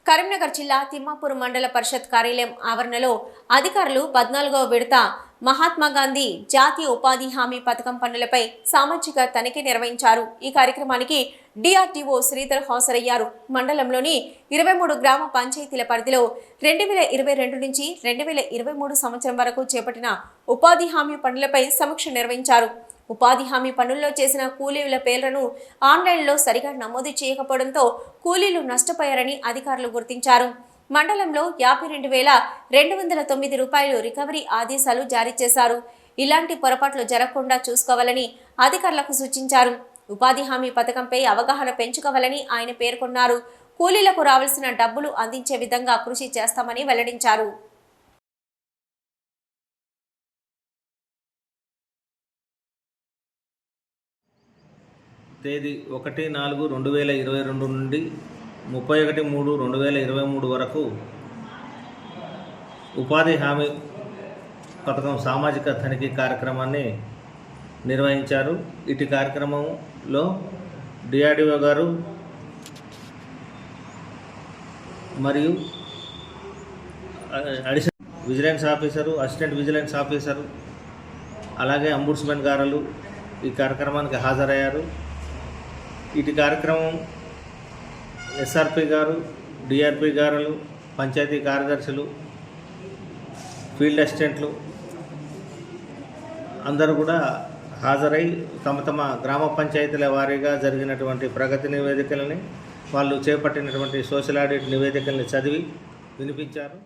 కరీంనగర్ జిల్లా తిమ్మాపూర్ మండల పరిషత్ కార్యాలయం ఆవరణలో అధికారులు 14వ విడత మహాత్మా గాంధీ జాతీయ ఉపాధి హామీ పథకం పనులపై సామాజిక తనిఖీ నిర్వహించారు. ఈ కార్యక్రమానికి డిఆర్టీఓ శ్రీధర్ హాజరయ్యారు. మండలంలోని 23 గ్రామ పంచాయతీల పరిధిలో 2022 నుంచి 2023 సంవత్సరం వరకు చేపట్టిన ఉపాధి హామీ పనులపై సమీక్ష నిర్వహించారు. ఉపాధి హామీ పనుల్లో చేసిన కూలీల పేర్లను ఆన్లైన్లో సరిగా నమోదు చేయకపోవడంతో కూలీలు నష్టపోయారని అధికారులు గుర్తించారు. మండలంలో 52,209 రూపాయలు రికవరీ ఆదేశాలు జారీ చేశారు. ఇలాంటి పొరపాట్లు జరగకుండా చూసుకోవాలని అధికారులకు సూచించారు. ఉపాధి హామీ పథకంపై అవగాహన పెంచుకోవాలని ఆయన పేర్కొన్నారు. కూలీలకు రావాల్సిన డబ్బులు అందించే విధంగా కృషి చేస్తామని వెల్లడించారు. తేదీ 1/4/2022 నుండి 31/3/2023 వరకు ఉపాధి హామీ పథకం సామాజిక తనిఖీ కార్యక్రమాన్ని నిర్వహించారు. ఇటు కార్యక్రమంలో డిఆర్డీఓ గారు మరియు additional vigilance officer, assistant vigilance officer, అలాగే అంబుడ్స్మెన్ గారు ఈ కార్యక్రమానికి హాజరయ్యారు. ఇటు కార్యక్రమం ఎస్ఆర్పి గారు, డిఆర్పి గారు, పంచాయతీ కార్యదర్శులు, ఫీల్డ్ అసిస్టెంట్లు అందరూ కూడా హాజరై తమ తమ గ్రామ పంచాయతీల వారీగా జరిగినటువంటి ప్రగతి నివేదికలని, వాళ్ళు చేపట్టినటువంటి సోషల్ ఆడిట్ నివేదికల్ని చదివి వినిపించారు.